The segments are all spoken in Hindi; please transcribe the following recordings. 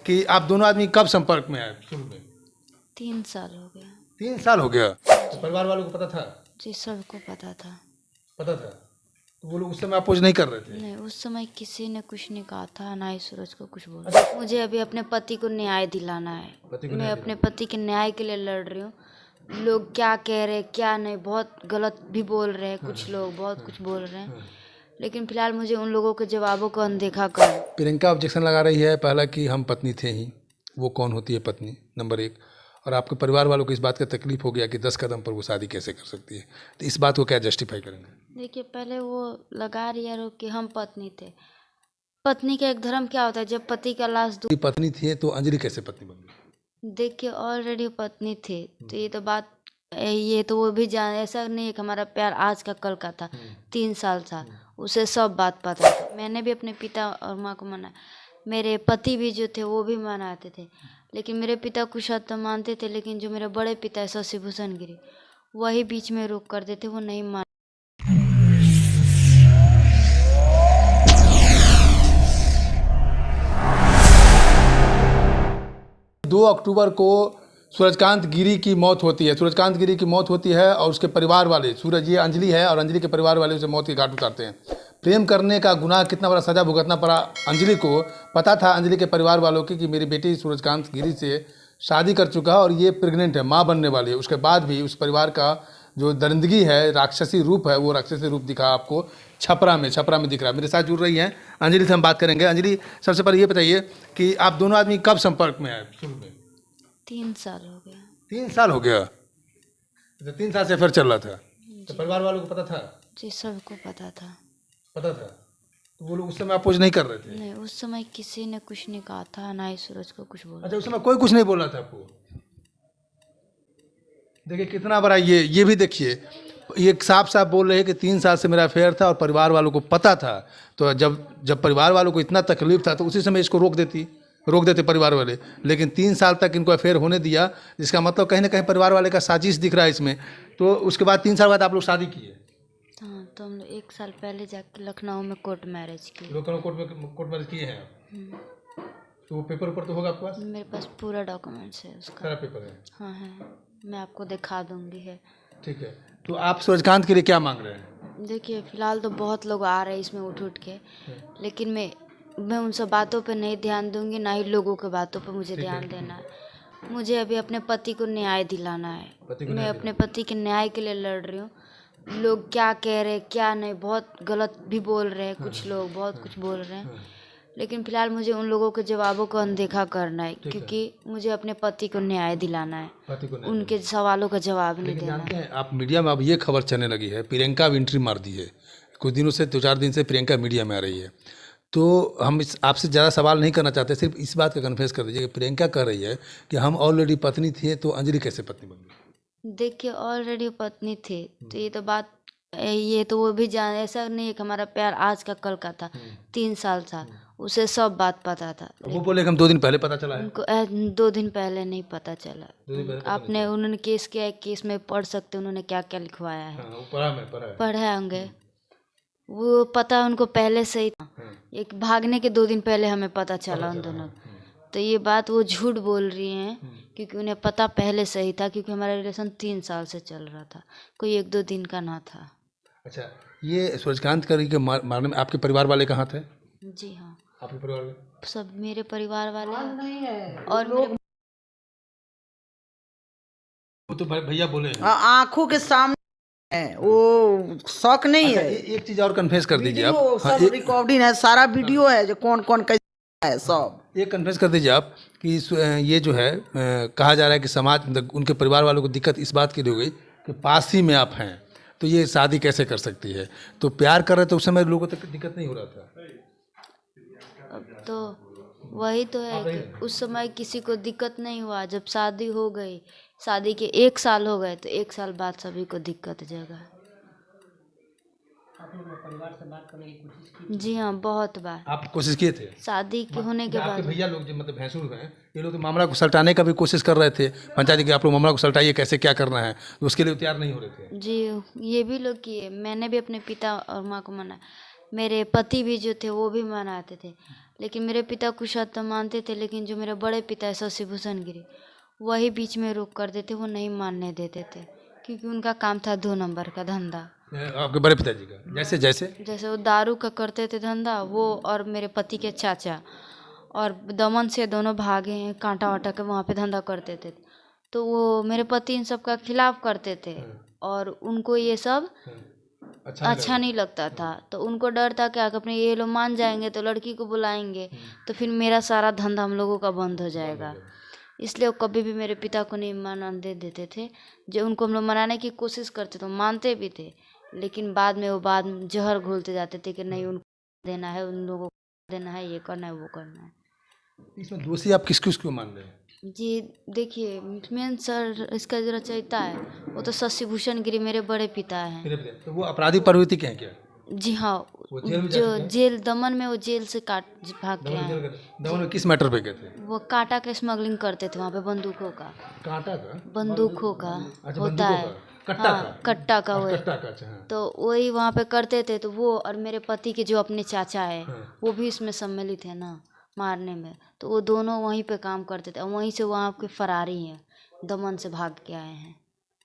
कि आप दोनों आदमी कब संपर्क में आए शुरू में? 3 साल हो गया। 3 साल हो गया। तो परिवार वालों को पता था? जी सबको पता था। पता था। तो वो लोग उस समय अपोज नहीं कर रहे थे? नहीं, उस समय किसी ने कुछ नहीं कहा था, ना ही सूरज को कुछ बोला। मुझे अभी अपने पति को न्याय दिलाना है। मैं अपने पति के न्याय के लिए लड़ रही हूँ। लोग क्या कह रहे हैं क्या नहीं, बहुत गलत भी बोल रहे हैं, कुछ लोग बहुत कुछ बोल रहे हैं, लेकिन फिलहाल मुझे उन लोगों के जवाबों को अनदेखा कर। प्रियंका ऑब्जेक्शन लगा रही है पहला कि हम पत्नी थे ही, वो कौन होती है पत्नी, नंबर 1। और आपके परिवार वालों को इस बात का तकलीफ हो गया कि 10 कदम पर वो शादी कैसे कर सकती है, तो इस बात को क्या जस्टिफाई करेंगे? देखिए, पहले वो लगा रही है कि हम पत्नी थे। पत्नी का एक धर्म क्या होता है, जब पति का लाश पत्नी थी तो अंजलि कैसे पत्नी बन गई? देखिए, ऑलरेडी पत्नी थे तो ये तो बात, ये तो वो भी जान, ऐसा नहीं है कि हमारा प्यार आज का कल का था। 3 साल था, उसे सब बात पता था। मैंने भी अपने पिता और माँ को मना, मेरे पति भी जो थे वो भी मनाते थे, लेकिन मेरे पिता कुछ हद तक मानते थे, लेकिन जो मेरे बड़े पिता है शशि भूषण गिरी, वही बीच में रोक कर देते, वो नहीं मान। 2 अक्टूबर को सूरजकांत गिरी की मौत होती है। सूरजकांत गिरी की मौत होती है और उसके परिवार वाले, सूरज ये अंजलि है और अंजलि के परिवार वाले उसे मौत के घाट उतारते हैं। प्रेम करने का गुनाह कितना बड़ा सज़ा भुगतना पड़ा अंजलि को, पता था अंजलि के परिवार वालों की कि मेरी बेटी सूरजकांत गिरी से शादी कर चुका है और ये प्रेग्नेंट है, माँ बनने वाली है। उसके बाद भी उस परिवार का जो दरिंदगी है, राक्षसी रूप है, वो राक्षसी रूप दिखा आपको छपरा में दिख रहा है। मेरे साथ जुड़ रही हैं अंजलि से हम बात करेंगे। अंजलि, सबसे पहले ये बताइए कि आप दोनों आदमी कब संपर्क में आए शुरू में? 3 साल हो गया। 3 साल हो गया। तो 3 साल से अफेयर चल रहा था। तो परिवार वालों को पता था? जी सबको पता था। पता था। तो वो लोग उस समय अपोज नहीं कर रहे थे? नहीं, उस समय किसी ने कुछ नहीं कहा था, ना ही सूरज को कुछ बोला। अच्छा, उस समय कोई कुछ नहीं बोला था आपको? देखिए कितना बड़ा ये भी देखिए, ये साफ साफ बोल रहे हैं कि 3 साल से मेरा अफेयर था और परिवार वालों को पता था। तो जब परिवार वालों को इतना तकलीफ था तो उसी समय इसको रोक देते परिवार वाले, लेकिन 3 साल तक इनको अफेयर होने दिया, जिसका मतलब कहीं ना कहीं परिवार वाले का साजिश दिख रहा है इसमें। तो उसके बाद 3 साल बाद आप लोग शादी किए? हाँ, तो हम लोग 1 साल पहले जाके लखनऊ में कोर्ट मैरिज किए। लखनऊ कोर्ट मैरिज किए हैं आप? तो वो पेपर ऊपर तो होगा आपके पास? मेरे पास पूरा डॉक्यूमेंट्स है उसका। सारा पेपर है? हाँ है, मैं आपको दिखा दूंगी है। ठीक है। तो आप सूरजकांत के लिए क्या मांग रहे हैं? देखिए, फिलहाल तो बहुत लोग आ रहे हैं इसमें उठ के, लेकिन मैं उन सब बातों पे नहीं ध्यान दूंगी, ना ही लोगों के बातों पे मुझे ध्यान देना है। मुझे अभी अपने पति को न्याय दिलाना है। मैं अपने पति के न्याय के लिए लड़ रही हूँ। लोग क्या कह रहे हैं क्या नहीं, बहुत गलत भी बोल रहे हैं, कुछ लोग बहुत कुछ बोल रहे हैं, लेकिन फिलहाल मुझे उन लोगों के जवाबों को अनदेखा करना है, क्योंकि मुझे अपने पति को न्याय दिलाना है। उनके सवालों का जवाब नहीं देना। जानते हैं आप, मीडिया में अब ये खबर चलने लगी है, प्रियंका भी एंट्री मार दी है। कुछ दिनों से 2-4 दिन से प्रियंका मीडिया में आ रही है। तो हम आपसे ज़्यादा सवाल नहीं करना चाहते, सिर्फ इस बात का कन्फेस कर दीजिए कि प्रियंका कह रही है कि हम ऑलरेडी पत्नी थे, तो अंजलि कैसे पत्नी बन गई? देखिए, ऑलरेडी पत्नी थे तो ये तो बात, ये तो वो भी जान, ऐसा नहीं है कि हमारा प्यार आज का कल का था। 3 साल था, उसे सब बात पता था। वो बोले कि हम 2 दिन पहले पता चला है। उनको 2 दिन पहले नहीं पता चला। आपने उन्होंने केस किया है, केस में पढ़ सकते उन्होंने क्या क्या लिखवाया है। पढ़े होंगे, वो पता उनको पहले से ही था। एक भागने के 2 दिन पहले हमें पता चला उन दोनों। तो ये बात वो झूठ बोल रही हैं, क्योंकि उन्हें पता पहले से ही था, क्योंकि हमारा रिलेशन 3 साल से चल रहा था, कोई 1-2 दिन का ना था। अच्छा, ये सूरजकांत करी के मारने में आपके परिवार वाले कहाँ थे? जी हाँ, आपके परिवार में सब मेरे परिवार वाले हैं। और मेरे वो तो भैया बोले हैं आंखों के सामने है, वो शौक नहीं है। एक चीज़ और कन्फेस कर दीजिए आप। सब रिकॉर्डिंग है, सारा वीडियो है, जो कौन कौन कैसे है सब। ये कन्फेस कर दीजिए आप कि ये जो है कहा जा रहा है कि समाज, मतलब उनके परिवार वालों को दिक्कत इस बात की हो गई कि पास ही में आप हैं, तो ये शादी कैसे कर सकती है? तो प्यार कर रहे तो उस समय लोगों तक दिक्कत नहीं हो रहा था। अब तो वही तो है कि उस समय किसी को दिक्कत नहीं हुआ। जब शादी हो गई, शादी के 1 साल हो गए, तो 1 साल बाद सभी को दिक्कत जगा। परिवार से बात करने की कोशिश की? जी हाँ, बहुत बार। आप कोशिश किए थे? शादी के होने के बाद भैया लोग जो मतलब भैंसुर हैं, ये लोग तो मामला को सलटाने का भी कोशिश कर रहे थे पंचायत की, आप लोग मामला को सलटाइए, कैसे क्या करना है, तो उसके लिए तैयार नहीं हो रहे थे। जी, ये भी लोग किए। मैंने भी अपने पिता और माँ को मना, मेरे पति भी जो थे वो भी मनाते थे, लेकिन मेरे पिता कुछ हद तक मानते थे, लेकिन जो मेरे बड़े पिता है शशि भूषण गिरी, वही बीच में रोक कर देते, वो नहीं मानने देते थे, क्योंकि उनका काम था 2 नंबर का धंधा। आपके बड़े पिताजी का जैसे जैसे जैसे वो दारू का करते थे धंधा, वो और मेरे पति के चाचा, और दमन से दोनों भागे हैं, कांटा वाटा के वहाँ पे धंधा करते थे। तो वो मेरे पति इन सब का खिलाफ करते थे, और उनको ये सब अच्छा नहीं लगता था। तो उनको डर था कि अगर अपने ये लोग मान जाएंगे तो लड़की को बुलाएंगे, तो फिर मेरा सारा धंधा हम लोगों का बंद हो जाएगा। इसलिए वो कभी भी मेरे पिता को नहीं मानने देते थे। जो उनको हम लोग मनाने की कोशिश करते तो मानते भी थे, लेकिन बाद में वो जहर घोलते जाते थे कि नहीं, उनको देना है, उन लोगों को देना है, ये करना है, वो करना है। इसमें दोषी आप किस किस को मान रहे हैं? जी देखिए, मेन सर इसका जो रचयिता है वो तो शशि भूषण गिरी मेरे बड़े पिता हैं। तो वो अपराधी प्रवृत्ति के हैं क्या? जी हाँ, जो जेल दमन में वो जेल से भाग के आए। दमन में किस मैटर पे गए थे? वो कांटा का स्मगलिंग करते थे वहाँ पे, बंदूकों का। कांटा का? बंदूकों का अच्छा, होता है, कट्टा हाँ, का? कट्टा का वो। कट्टा का, अच्छा, हाँ। तो वही वहाँ पे करते थे। तो वो और मेरे पति के जो अपने चाचा है, हाँ। वो भी इसमें सम्मिलित है ना, मारने में। तो वो दोनों वहीं पे काम करते थे, और वहीं से वहाँ के फरारी हैं, दमन से भाग के आए हैं।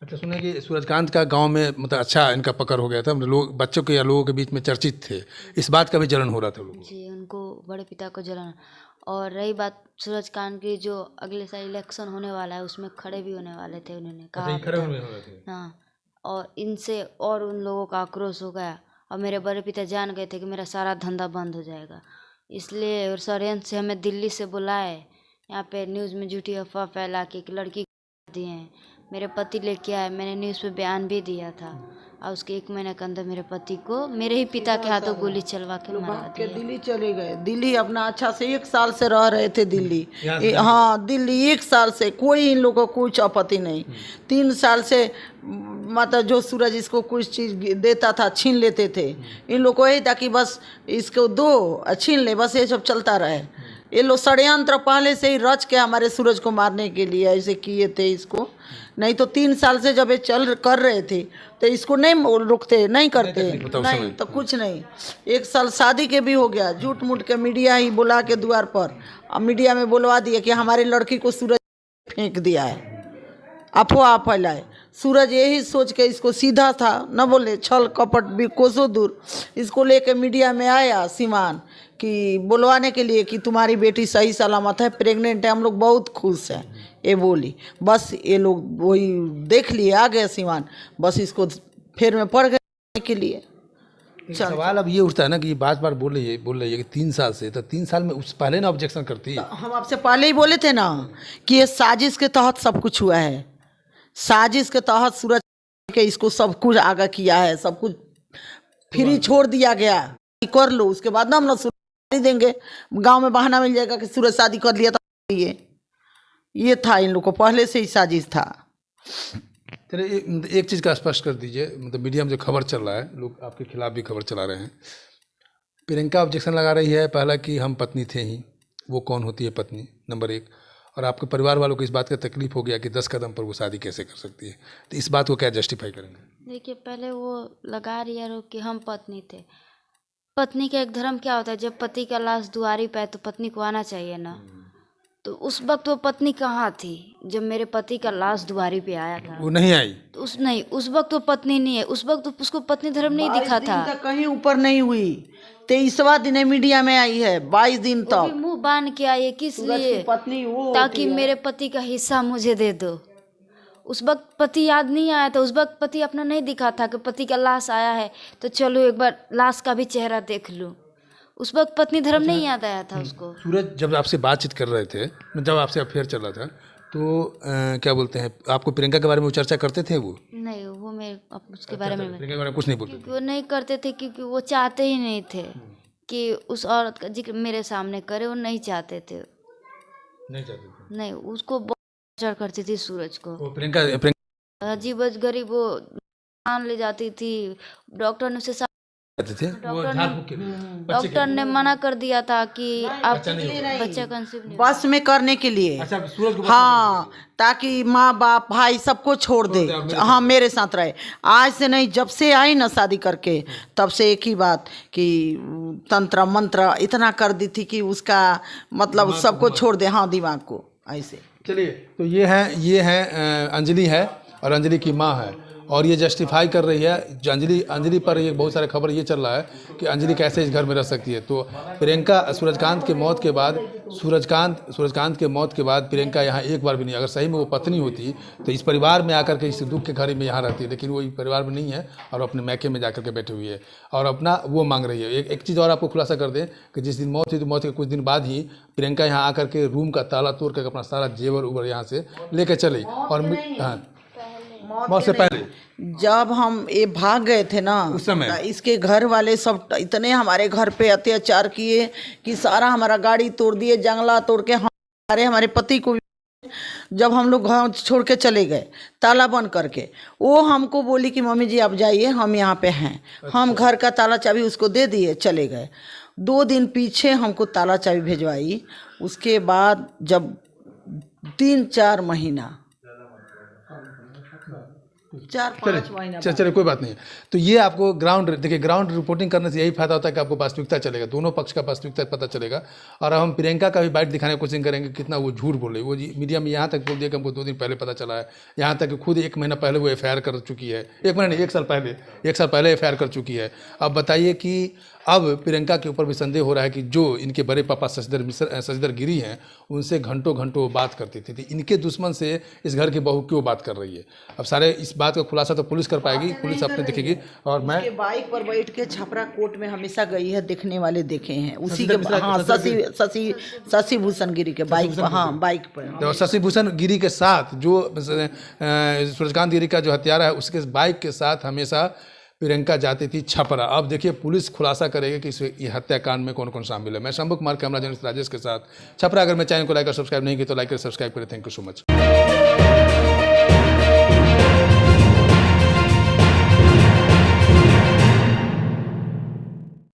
अच्छा, सुना कि सूरजकांत का गांव में मतलब अच्छा इनका पकड़ हो गया था, मतलब लोग बच्चों के या लोगों के बीच में चर्चित थे, इस बात का भी जलन हो रहा था लोगों को। जी, उनको बड़े पिता को जलन। और रही बात सूरजकांत की, जो अगले साल इलेक्शन होने वाला है उसमें खड़े भी होने वाले थे, उन्होंने कहा हाँ, और इनसे और उन लोगों का आक्रोश हो गया, और मेरे बड़े पिता जान गए थे कि मेरा सारा धंधा बंद हो जाएगा। इसलिए षड्यंत्र से हमें दिल्ली से बुलाए, यहाँ पे न्यूज़ में झूठी अफवाह फैला के एक लड़की दिए हैं। मेरे पति लेके आए, मैंने न्यूज़ पे बयान भी दिया था, और उसके 1 महीने के अंदर मेरे पति को मेरे ही पिता के हाथों गोली चलवा के मारा के दिया। दिल्ली चले गए। दिल्ली अपना अच्छा से 1 साल से रह रहे थे दिल्ली। हाँ, दिल्ली 1 साल से कोई इन लोगों को कुछ आपत्ति नहीं। 3 साल से मतलब जो सूरज इसको कुछ चीज़ देता था छीन लेते थे। इन लोग को यही था कि बस इसको दो, छीन ले, बस ये सब चलता रहे। ये लोग षड्यंत्र पहले से ही रच के हमारे सूरज को मारने के लिए ऐसे किए थे इसको। नहीं तो 3 साल से जब ये कर रहे थे तो इसको नहीं रुकते, नहीं करते, नहीं तो कुछ नहीं। 1 साल शादी के भी हो गया, झूठ मूठ के मीडिया ही बुला के द्वार पर, अब मीडिया में बुलवा दिया कि हमारी लड़की को सूरज फेंक दिया है, अफवाह फैलाए। सूरज यही सोच के इसको सीधा था, न बोले छल कपट भी कोसों दूर, इसको लेके मीडिया में आया सीमान कि बुलवाने के लिए कि तुम्हारी बेटी सही सलामत है, प्रेग्नेंट है, हम लोग बहुत खुश हैं, ये बोली। बस ये लोग वही देख लिए, आ गए सीमान, बस इसको फेर में पड़ गए के लिए। सवाल अब ये उठता है ना कि बार बोल रही है कि 3 साल से, तो 3 साल में उस पहले ना ऑब्जेक्शन करती है। हम आपसे पहले ही बोले थे ना कि ये साजिश के तहत सब कुछ हुआ है। साजिश के तहत सूरज के इसको सब कुछ आगा किया है, सब कुछ फ्री छोड़ दिया गया, कर लो, उसके बाद ना हम लोग सूरज देंगे। गांव में बहाना मिल जाएगा कि सूरज शादी कर लिया था। ये था इन लोग को पहले से ही साजिश था। चलिए एक चीज़ का स्पष्ट कर दीजिए, मतलब मीडिया में जो खबर चल रहा है, लोग आपके खिलाफ भी खबर चला रहे हैं। प्रियंका ऑब्जेक्शन लगा रही है, पहला कि हम पत्नी थे ही, वो कौन होती है पत्नी, नंबर 1, और आपके परिवार वालों को इस बात का तकलीफ हो गया कि 10 कदम पर वो शादी कैसे कर सकती है, तो इस बात को क्या जस्टिफाई करेंगे? देखिए, पहले वो लगा रही है कि हम पत्नी थे। पत्नी का एक धर्म क्या होता है, जब पति का लाश दुआरी पे है तो पत्नी को आना चाहिए ना। तो उस वक्त वो पत्नी कहाँ थी जब मेरे पति का लाश दुआरी पे आया था? वो नहीं आई। तो उस वक्त वो पत्नी नहीं है, उस वक्त तो उसको पत्नी धर्म नहीं दिखा था। कहीं ऊपर नहीं हुई, 23वां दिन मीडिया में आई है, 22 दिन तक मुंह बांध के आई है, किस लिए? पत्नी वो ताकि मेरे पति का हिस्सा मुझे दे दो। उस वक्त पति याद नहीं आया था, उस वक्त पति अपना नहीं दिखा था कि पति का लाश आया है तो चलो एक बार लाश का भी चेहरा देख लूं। उस वक्त पत्नी धर्म नहीं याद आया था उसको। सूरज जब आपसे बातचीत कर रहे थे, जब आपसे अफेयर चल रहा था, तो क्या बोलते हैं, आपको प्रियंका के बारे में चर्चा करते थे? वो नहीं, वो मैं उसके बारे में प्रियंका के बारे में कुछ नहीं बोलते? क्योंकि वो नहीं करते थे, क्योंकि वो चाहते ही नहीं थे कि उस औरत का जिक्र मेरे सामने करे, वो नहीं चाहते थे। नहीं, उसको बहुत टॉर्चर करती थी सूरज को। प्रियंका अजीब गरीब वो जान ले जाती थी, डॉक्टर ने उसे कहते थे वो झाड़ फूक के लिए डॉक्टर ने मना कर दिया था कि आप बच्चा कंसीव नहीं बस में करने के लिए। अच्छा सूरज को हाँ, ताकि माँ बाप भाई सबको छोड़ दे, हाँ मेरे साथ रहे। आज से नहीं, जब से आई ना शादी करके तब से एक ही बात कि तंत्र मंत्र इतना कर दी थी कि उसका मतलब सबको छोड़ दे, हाँ दिमाग को ऐसे। चलिए, तो ये है अंजलि है और अंजलि की माँ है और ये जस्टिफाई कर रही है जो अंजलि पर ये बहुत सारे खबर ये चल रहा है कि अंजलि कैसे इस घर में रह सकती है। तो प्रियंका सूरजकांत के मौत के बाद सूरजकांत के मौत के बाद प्रियंका यहाँ एक बार भी नहीं, अगर सही में वो पत्नी होती तो इस परिवार में आकर के इस दुख के घड़ी में यहाँ रहती है, लेकिन वो इस परिवार में नहीं है और अपने मैके में जाकर के बैठी हुई है और अपना वो मांग रही है। एक चीज़ और आपको खुलासा कर दें कि जिस दिन मौत हुई तो मौत के कुछ दिन बाद ही प्रियंका यहाँ आकर के रूम का ताला तोड़ कर अपना सारा जेवर उवर यहाँ से लेकर चली और मौत से पहले जब हम ये भाग गए थे ना उस समय इसके घर वाले सब इतने हमारे घर पे अत्याचार किए कि सारा हमारा गाड़ी तोड़ दिए, जंगला तोड़ के हमारे पति को भी। जब हम लोग घर छोड़ के चले गए ताला बंद करके, वो हमको बोली कि मम्मी जी आप जाइए, हम यहाँ पे हैं। हम घर का ताला चाबी उसको दे दिए, चले गए। 2 दिन पीछे हमको ताला चाबी भेजवाई। उसके बाद जब 3-4 महीना 4-5 महीना चलिए कोई बात नहीं है। तो ये आपको ग्राउंड रिपोर्टिंग करने से यही फायदा होता है कि आपको वास्तविकता चलेगा, दोनों पक्ष का वास्तविकता पता चलेगा। और अब हम प्रियंका का भी बाइट दिखाने की कोशिश करेंगे कितना वो झूठ बोले। वो मीडिया में यहाँ तक बोल दिया कि हमको 2 दिन पहले पता चला है, यहाँ तक कि खुद 1 महीना पहले वो FIR कर चुकी है। 1 महीना नहीं, 1 साल पहले FIR कर चुकी है। अब बताइए कि अब प्रियंका के ऊपर भी संदेह हो रहा है कि जो इनके बड़े पापा शशिधर गिरी हैं उनसे घंटों बात करती थी, इनके दुश्मन से इस घर की बहू क्यों बात कर रही है। अब सारे इस बात का खुलासा तो पुलिस कर पाएगी, पुलिस अपने देखेगी। और मैं बाइक पर बैठ के छपरा कोर्ट में हमेशा गई है, देखने वाले देखे हैं उसी के। हाँ, शशि भूषण गिरी के बाइक पर, हाँ बाइक पर। शशि भूषण गिरी के साथ जो सूरजकांत गिरी का जो हत्यारा है उसके बाइक के साथ हमेशा प्रियंका जाती थी छपरा। अब देखिए पुलिस खुलासा करेगी कि इस हत्याकांड में कौन कौन शामिल है। मैं शंभू कुमार, कैमरा जर्नलिस्ट राजेश के साथ छपरा। अगर मैं चैनल को लाइक और सब्सक्राइब नहीं किया तो लाइक और सब्सक्राइब करें। Thank you so much.